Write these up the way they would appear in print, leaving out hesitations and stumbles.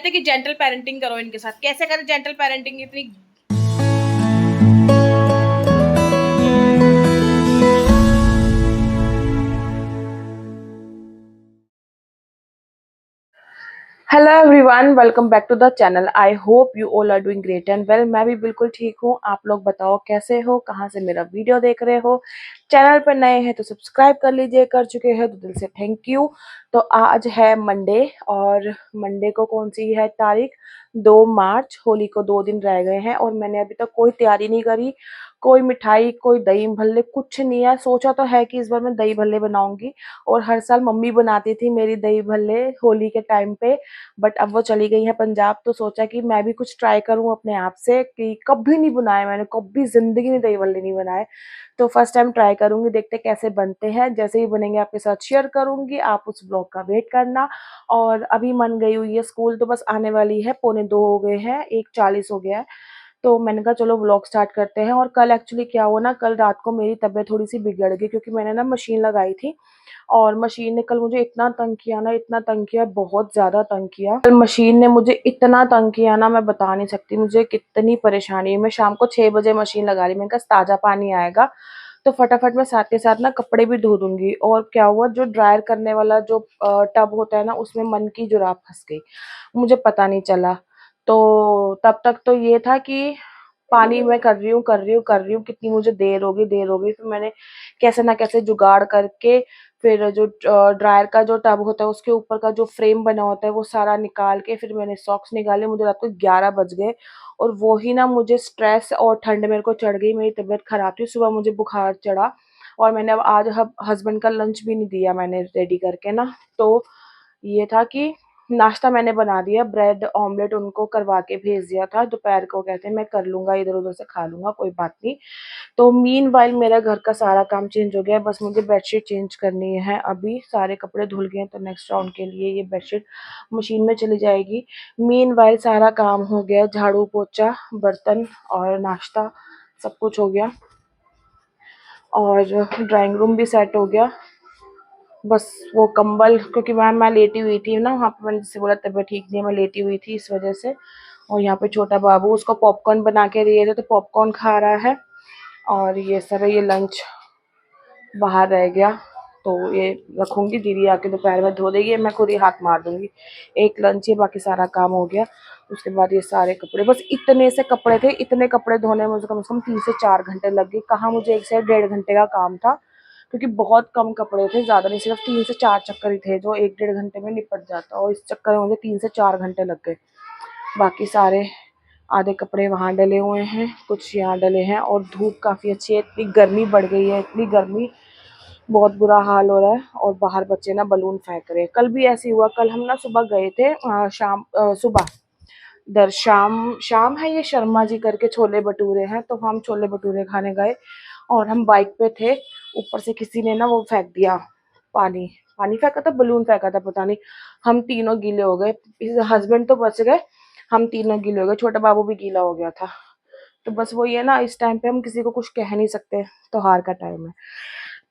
कहते हैं कि जेंटल पेरेंटिंग करो इनके साथ। कैसे करें जेंटल पेरेंटिंग इतनी। Hello everyone, welcome back to the channel. I hope you all are doing great and well. मैं भी बिल्कुल ठीक हूँ। आप लोग बताओ कैसे हो, कहाँ से मेरा वीडियो देख रहे हो। चैनल पर नए हैं तो सब्सक्राइब कर लीजिए, कर चुके हैं तो दिल से थैंक यू। तो आज है मंडे और मंडे को कौन सी है तारीख, 2 मार्च। होली को 2 दिन रह गए हैं और मैंने अभी तक कोई तैयारी नहीं करी। कोई मिठाई, कोई दही भल्ले, कुछ नहीं है। सोचा तो है कि इस बार मैं दही भल्ले बनाऊंगी और हर साल मम्मी बनाती थी मेरी दही भल्ले होली के टाइम पे। बट अब वो चली गई है पंजाब, तो सोचा कि मैं भी कुछ ट्राई करूं अपने आप से, कि कभी नहीं बनाए मैंने, कभी जिंदगी में दही भल्ले नहीं बनाए। तो फर्स्ट टाइम ट्राई करूंगी, देखते कैसे बनते हैं। जैसे ही बनेंगे आपके साथ शेयर करूंगी, आप उस ब्लॉग का वेट करना। और अभी मन गई हुई है स्कूल, तो बस आने वाली है, 1:45 हो गए हैं, 1:40 हो गया है। तो मैंने कहा चलो व्लॉग स्टार्ट करते हैं। और कल एक्चुअली क्या हुआ ना, कल रात को मेरी तबीयत थोड़ी सी बिगड़ गई क्योंकि मैंने ना मशीन लगाई थी और मशीन ने कल मुझे इतना तंग किया ना, इतना तंग किया, बहुत ज्यादा तंग किया। कल मशीन ने मुझे इतना तंग किया ना, मैं बता नहीं सकती मुझे कितनी परेशानी है। मैं शाम को 6 बजे मशीन लगा रही, मैंने कहा ताजा पानी आएगा तो फटाफट मैं साथ के साथ ना कपड़े भी धो दूंगी। और क्या हुआ, जो ड्रायर करने वाला जो टब होता है ना, उसमें मन की जुराब फंस गई, मुझे पता नहीं चला। तो तब तक तो ये था कि पानी में कर रही हूँ कर रही हूँ कर रही हूँ, कितनी मुझे देर हो गई। फिर मैंने कैसे ना कैसे जुगाड़ करके, फिर जो ड्रायर का जो टब होता है उसके ऊपर का जो फ्रेम बना होता है वो सारा निकाल के फिर मैंने सॉक्स निकाले। मुझे रात को 11 बज गए और वो ही ना मुझे स्ट्रेस और ठंड मेरे को चढ़ गई, मेरी तबीयत खराब थी, सुबह मुझे बुखार चढ़ा। और मैंने अब आज हस्बैंड का लंच भी नहीं दिया मैंने रेडी करके ना। तो ये था कि नाश्ता मैंने बना दिया, ब्रेड ऑमलेट उनको करवा के भेज दिया था। दोपहर को कहते हैं मैं कर लूंगा, इधर उधर से खा लूंगा, कोई बात नहीं। तो मीन वाइल मेरा घर का सारा काम चेंज हो गया है, बस मुझे बेडशीट चेंज करनी है। अभी सारे कपड़े धुल गए हैं तो नेक्स्ट राउंड के लिए ये बेडशीट मशीन में चली जाएगी। मीन वाइल सारा काम हो गया, झाड़ू पोछा बर्तन और नाश्ता सब कुछ हो गया और ड्राइंग रूम भी सेट हो गया। बस वो कंबल, क्योंकि मैं लेटी हुई थी ना वहाँ पे, मैंने जैसे बोला तबीयत ठीक नहीं है, मैं लेटी हुई थी इस वजह से। और यहाँ पे छोटा बाबू, उसको पॉपकॉर्न बना के दिए थे तो पॉपकॉर्न खा रहा है। और ये सर ये लंच बाहर रह गया तो ये रखूंगी, दीदी आके दोपहर में धो देगी, मैं खुद ही हाथ मार दूंगी। एक लंच है, बाकी सारा काम हो गया। उसके बाद ये सारे कपड़े, बस इतने से कपड़े थे, इतने कपड़े धोने में मुझे कम से कम 3 से 4 घंटे लग गए। कहाँ मुझे 1 से 1.5 घंटे का काम था, क्योंकि बहुत कम कपड़े थे, ज्यादा नहीं, सिर्फ 3 से 4 चक्कर ही थे जो 1-1.5 घंटे में निपट जाता, और इस चक्कर में मुझे 3 से 4 घंटे लग गए। बाकी सारे आधे कपड़े वहां डले हुए हैं, कुछ यहाँ डले हैं। और धूप काफी अच्छी है, इतनी गर्मी बढ़ गई है, इतनी गर्मी, बहुत बुरा हाल हो रहा है। और बाहर बच्चे ना बलून फेंक रहे हैं। कल भी ऐसे हुआ, कल हम ना सुबह गए थे, सुबह दर शाम शाम है ये शर्मा जी करके छोले भटूरे हैं, तो हम छोले भटूरे खाने गए और हम बाइक पे थे। ऊपर से किसी ने ना वो फेंक दिया, पानी पानी फेंका था, बलून फेंका था, पता नहीं। हम तीनों गीले हो गए, हस्बैंड तो बच गए, हम तीनों गीले हो गए, छोटा बाबू भी गीला हो गया था। तो बस वही है ना, इस टाइम पे हम किसी को कुछ कह नहीं सकते, त्योहार का टाइम है।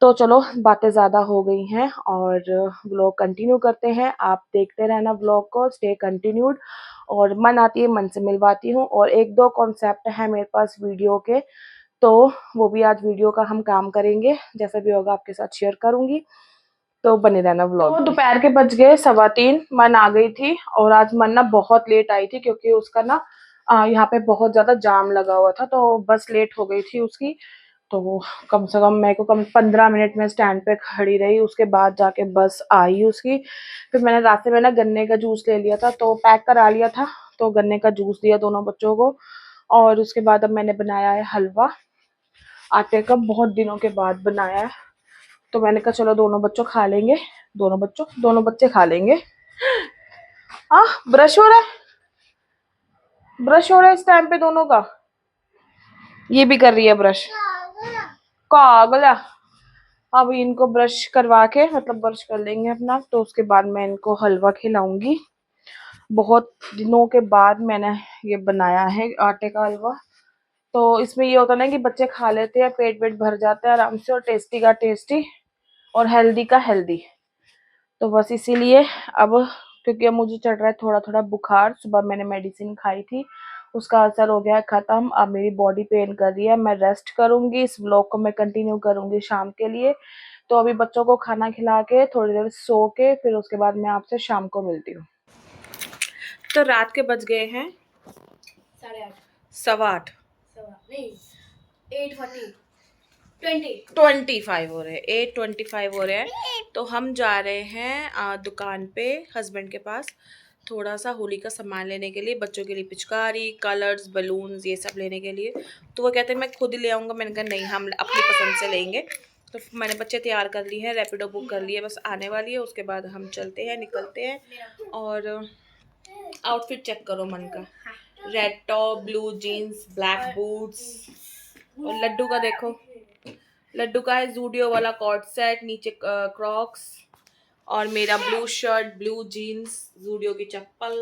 तो चलो बातें ज्यादा हो गई हैं और व्लॉग कंटिन्यू करते हैं। आप देखते रहना व्लॉग को, स्टे कंटिन्यूड। और मन आती है मन से मिलवाती हूँ, और 1-2 कॉन्सेप्ट है मेरे पास वीडियो के, तो वो भी आज वीडियो का हम काम करेंगे, जैसा भी होगा आपके साथ शेयर करूंगी। तो बने रहना व्लॉग। तो दोपहर के बज गए 3:15, मन आ गई थी। और आज मन ना बहुत लेट आई थी क्योंकि उसका ना यहाँ पे बहुत ज्यादा जाम लगा हुआ था, तो बस लेट हो गई थी उसकी। तो कम से कम मेरे को कम 15 मिनट में स्टैंड पे खड़ी रही, उसके बाद जाके बस आई उसकी। फिर मैंने रास्ते में ना गन्ने का जूस ले लिया था, तो पैक करा लिया था, तो गन्ने का जूस दिया दोनों बच्चों को। और उसके बाद अब मैंने बनाया है हलवा, आटे का, बहुत दिनों के बाद बनाया है। तो मैंने कहा चलो दोनों बच्चों खा लेंगे, दोनों बच्चे खा लेंगे। ब्रश हो रहा है, ब्रश हो रहा है इस टाइम पे दोनों का। ये भी कर रही है ब्रश, कागला। अब इनको ब्रश करवा के, मतलब ब्रश कर लेंगे अपना, तो उसके बाद मैं इनको हलवा खिलाऊंगी। बहुत दिनों के बाद मैंने ये बनाया है आटे का हलवा। तो इसमें ये होता ना कि बच्चे खा लेते हैं, पेट वेट भर जाता है आराम से, और टेस्टी का टेस्टी और हेल्दी का हेल्दी। तो बस इसीलिए अब क्योंकि अब मुझे चढ़ रहा है थोड़ा थोड़ा बुखार। सुबह मैंने मेडिसिन खाई थी, उसका असर हो गया खत्म। अब मेरी बॉडी पेन कर रही है, मैं रेस्ट करूंगी। इस व्लॉग को मैं कंटिन्यू करूंगी शाम के लिए। तो अभी बच्चों को खाना खिला के थोड़ी देर सो के फिर उसके बाद मैं आपसे शाम को मिलती हूँ। तो रात के बज गए हैं 8:30, 8:15, नहीं 8:40, 25 हो रहे हैं, 8:25 हो रहे हैं। तो हम जा रहे हैं दुकान पे हस्बैंड के पास थोड़ा सा होली का सामान लेने के लिए, बच्चों के लिए पिचकारी, कलर्स, बलून्स, ये सब लेने के लिए। तो वो कहते हैं मैं खुद ही ले आऊँगा। मैंने कहा नहीं, हम अपनी पसंद से लेंगे। तो मैंने बच्चे तैयार कर लिए हैं, रैपिडो बुक कर लिए, बस आने वाली है। उसके बाद हम चलते हैं, निकलते हैं। और आउटफिट चेक करो मन का, red top, blue jeans, black boots. और लड्डू का देखो, लड्डू का है जूडियो वाला कॉर्ड सेट, नीचे क्रॉक्स, और मेरा blue shirt, blue jeans, Zudio की चप्पल।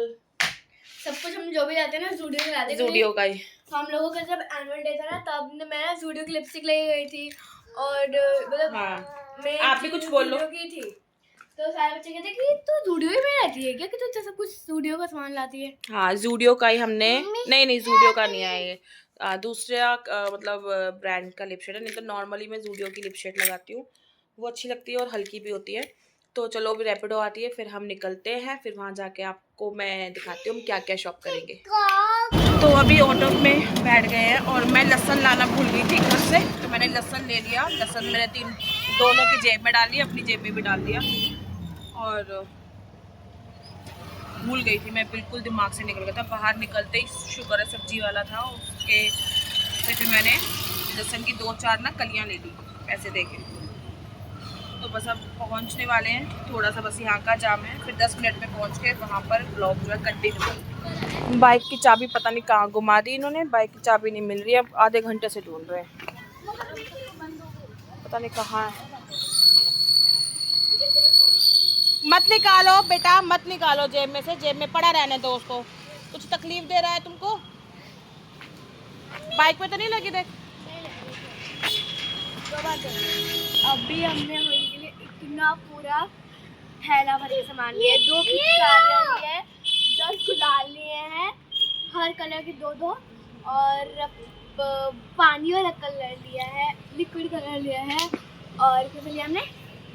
सब कुछ हम जो भी लाते हैं ना जूडियो से लाते हैं। जूडियो का ही हम लोगों का जब एनुअल डे था ना तब मैं ना जूडियो की लिपस्टिक लेके गई थी। और मतलब हाँ, मैं आप भी कुछ बोलो। की थी तो सारे बच्चे कहते कि तू जूडियो ही में रहती है क्या, कि तू सब कुछ जूडियो का सामान लाती है। हाँ, जूडियो का ही हमने। नहीं जूडियो का नहीं है ये, दूसरा मतलब ब्रांड का लिपस्टिक है। नहीं तो नॉर्मली मैं जूडियो की लिपस्टिक लगाती हूँ, वो अच्छी लगती है और हल्की भी होती है। तो चलो अभी रैपिडो आती है, फिर हम निकलते हैं, फिर वहाँ जाके आपको मैं दिखाती हूँ हम क्या क्या शॉप करेंगे। तो अभी ऑटो में बैठ गए हैं और मैं लहसुन लाना भूल गई थी घर से, तो मैंने लहसुन ले लिया। लहसुन मैंने दोनों की जेब में डाल लिया, अपनी जेब में भी डाल दिया। और भूल गई थी मैं, बिल्कुल दिमाग से निकल गया था। बाहर निकलते ही शुक्र है सब्जी वाला था, उसके से फिर मैंने लहसुन की 2-4 ना कलियाँ ले ली पैसे देके। तो बस अब पहुंचने वाले हैं, थोड़ा सा बस यहाँ का जाम है, फिर 10 मिनट में पहुंच के वहाँ पर ब्लॉग जो है कंटिन्यू। बाइक की चाबी पता नहीं कहाँ घुमा दी इन्होंने, बाइक की चाबी नहीं मिल रही है। अब आधे घंटे से ढूंढ रहे हैं, पता नहीं कहाँ है। मत निकालो बेटा, मत निकालो जेब में से, जेब में पड़ा रहने दो उसको। कुछ तकलीफ दे रहा है तुमको? बाइक पे तो नहीं लगी? देख अभी हमने होली के लिए इतना पूरा थैला भर के सामान लिया है। 2 पिचकारियाँ लिए हैं, 10 गुलाल लिए हैं, हर कलर के 2-2, और पानी वाला कलर लिया है, लिक्विड कलर लिया है। और कैसे लिया हमने?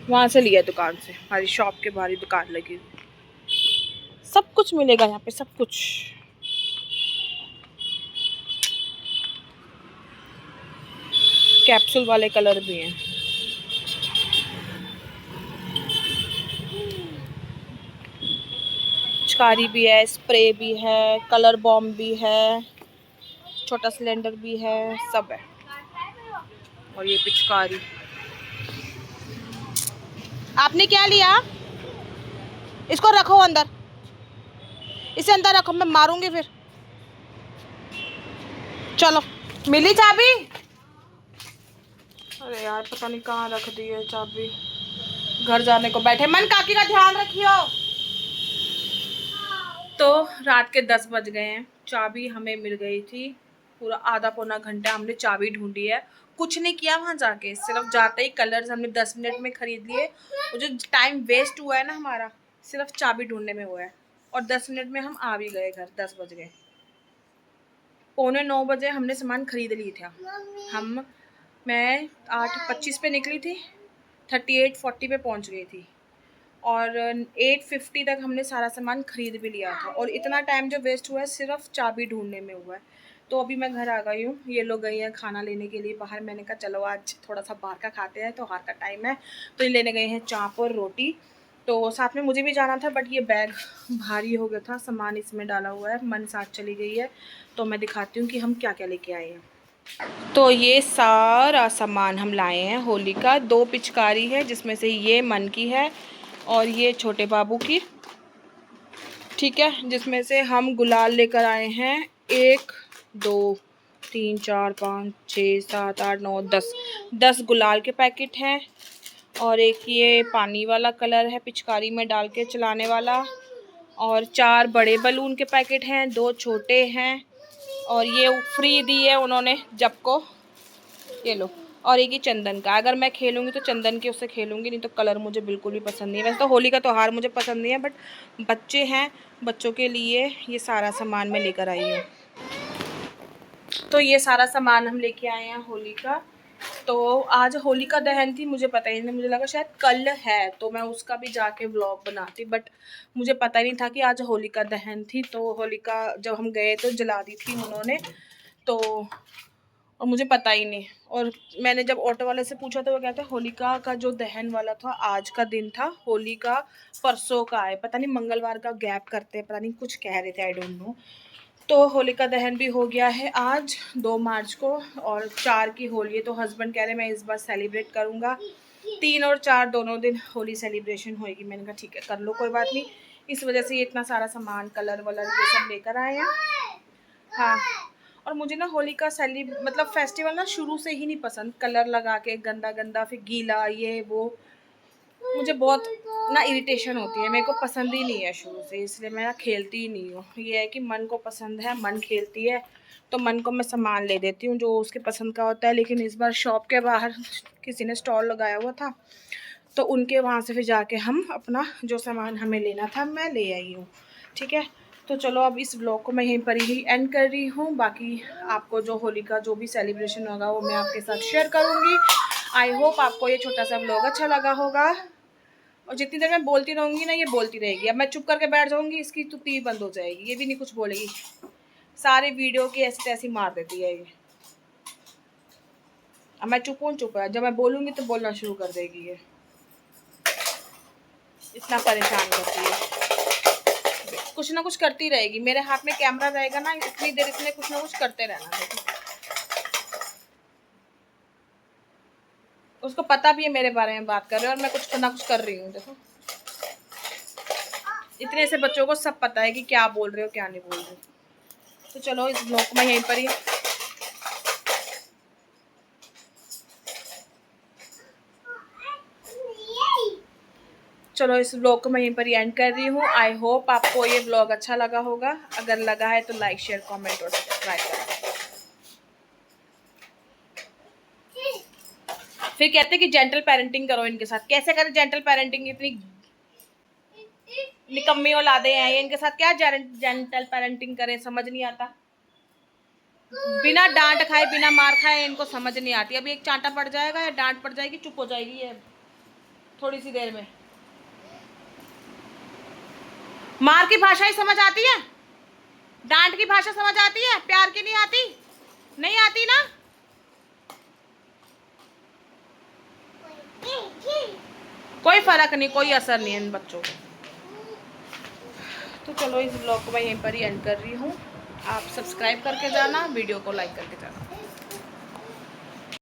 वहाँ से लिया, दुकान से, हमारी शॉप के बाहर ही दुकान लगी हुई। सब कुछ मिलेगा यहाँ पे, सब कुछ। कैप्सूल वाले कलर भी हैं। पिचकारी भी है, स्प्रे भी है, कलर बॉम्ब भी है, छोटा सिलेंडर भी है, सब है। और ये पिचकारी आपने क्या लिया? इसको रखो अंदर, इसे अंदर रखो, मैं मारूंगी फिर। चलो, मिली चाबी? अरे यार पता नहीं कहाँ रख दी है चाबी। घर जाने को बैठे, मन काकी का ध्यान रखियो। तो रात के 10 बज गए हैं, चाबी हमें मिल गई थी। पूरा आधा पौना घंटा हमने चाबी ढूंढी है, कुछ नहीं किया वहाँ जाके, सिर्फ जाते ही कलर्स हमने 10 मिनट में खरीद लिए। वो जो टाइम वेस्ट हुआ है ना हमारा, सिर्फ चाबी ढूंढने में हुआ है। और 10 मिनट में हम आ भी गए घर, 10 बज गए। 8:45 बजे हमने सामान खरीद ली था। मैं 8:25 पे निकली थी, 38:40 पे पहुँच गई थी। और 8:50 तक हमने सारा सामान खरीद भी लिया था। और इतना टाइम जो वेस्ट हुआ है सिर्फ चाबी ढूंढने में हुआ है। तो अभी मैं घर आ गई हूँ, ये लोग गई हैं खाना लेने के लिए बाहर। मैंने कहा चलो आज थोड़ा सा बाहर का खाते हैं, त्योहार का टाइम है। तो ये लेने गए हैं चाप और रोटी। तो साथ में मुझे भी जाना था, बट ये बैग भारी हो गया था, सामान इसमें डाला हुआ है। मन साथ चली गई है, तो मैं दिखाती हूँ कि हम क्या क्या लेके आए हैं। तो ये सारा सामान हम लाए हैं होली का। 2 पिचकारी है, जिसमें से ये मन की है और ये छोटे बाबू की, ठीक है। जिसमें से हम गुलाल लेकर आए हैं 1 2 3 4 5 6 7 8 9 10 गुलाल के पैकेट हैं। और एक ये पानी वाला कलर है, पिचकारी में डाल के चलाने वाला। और 4 बड़े बलून के पैकेट हैं, 2 छोटे हैं। और ये फ्री दी है उन्होंने जब को, ये लो। और एक ही चंदन का। अगर मैं खेलूँगी तो चंदन के उससे खेलूँगी, नहीं तो कलर मुझे बिल्कुल भी पसंद नहीं है। वैसे तो होली का त्यौहार मुझे पसंद नहीं है, बट बच्चे हैं, बच्चों के लिए ये सारा सामान मैं लेकर आई हूँ। तो ये सारा सामान हम लेके आए हैं होली का। तो आज होलिका दहन थी, मुझे पता ही नहीं, मुझे लगा शायद कल है तो मैं उसका भी जाके व्लॉग बनाती, बट मुझे पता ही नहीं था कि आज होलिका दहन थी। तो होलिका जब हम गए तो जला दी थी उन्होंने, तो और मुझे पता ही नहीं। और मैंने जब ऑटो वाले से पूछा तो वो कहते हैं होलिका का जो दहन वाला था आज का दिन था, होली का परसों का है, पता नहीं मंगलवार का गैप करते हैं, पता नहीं कुछ कह रहे थे, आई डोंट नो। तो होलिका दहन भी हो गया है आज 2 मार्च को, और 4 की होली है। तो हस्बैंड कह रहे मैं इस बार सेलिब्रेट करूँगा, 3 और 4 दोनों दिन होली सेलिब्रेशन होएगी। मैंने कहा ठीक है कर लो, कोई बात नहीं। इस वजह से ये इतना सारा सामान कलर वलर ये सब लेकर आए हैं। हाँ, और मुझे ना होली का मतलब फेस्टिवल ना शुरू से ही नहीं पसंद। कलर लगा के गंदा गंदा, फिर गीला, ये वो, मुझे बहुत ना इरिटेशन होती है, मेरे को पसंद ही नहीं है शुरू से, इसलिए मैं ना खेलती ही नहीं हूँ। ये है कि मन को पसंद है, मन खेलती है, तो मन को मैं सामान ले देती हूँ जो उसके पसंद का होता है। लेकिन इस बार शॉप के बाहर किसी ने स्टॉल लगाया हुआ था, तो उनके वहाँ से फिर जाके हम अपना जो सामान हमें लेना था मैं ले आई हूँ। ठीक है, तो चलो अब इस ब्लॉग को मैं यहीं पर ही एंड कर रही हूँ। बाकी आपको जो होली का जो भी सेलिब्रेशन होगा वो मैं आपके साथ शेयर करूँगी। आई होप आपको ये छोटा सा ब्लॉग अच्छा लगा होगा। और जितनी देर मैं बोलती रहूँगी ना, ये बोलती रहेगी। अब मैं चुप करके बैठ जाऊँगी, इसकी तो टीवी बंद हो जाएगी, ये भी नहीं कुछ बोलेगी, सारे वीडियो की ऐसी तैसी मार देती है ये। अब मैं चुप हूँ, चुप है, जब मैं बोलूँगी तो बोलना शुरू कर देगी ये, इतना परेशान करती है। कुछ ना कुछ करती रहेगी, मेरे हाथ में कैमरा रहेगा ना, इतनी देर इसने कुछ ना कुछ करते रहना। देखो उसको पता भी है मेरे बारे में बात कर रहे हो और मैं कुछ ना कुछ कर रही हूँ। देखो इतने से बच्चों को सब पता है कि क्या बोल रहे हो क्या नहीं बोल रहे हो। तो चलो इस ब्लॉग को मैं यहीं पर ही यहीं पर ही एंड कर रही हूँ। आई होप आपको ये ब्लॉग अच्छा लगा होगा। अगर लगा है तो लाइक शेयर कमेंट और सब्सक्राइब करें। फिर कहते हैं कि जेंटल पेरेंटिंग करो इनके साथ। कैसे करें जेंटल पेरेंटिंग, इतनी निकम्मी औलादे हैं ये, इनके साथ क्या जेंटल पेरेंटिंग करें, समझ नहीं आता। बिना डांट खाए बिना मार खाए इनको समझ नहीं आती। अभी एक चांटा पड़ जाएगा या डांट पड़ जाएगी, चुप हो जाएगी ये थोड़ी सी देर में। मार की भाषा ही समझ आती है, डांट की भाषा समझ आती है, प्यार की नहीं आती, नहीं आती ना। कोई फर्क नहीं, कोई असर नहीं है इन बच्चों को। तो चलो इस ब्लॉग को मैं यहीं पर ही एंड कर रही हूँ। आप सब्सक्राइब करके जाना, वीडियो को लाइक करके जाना।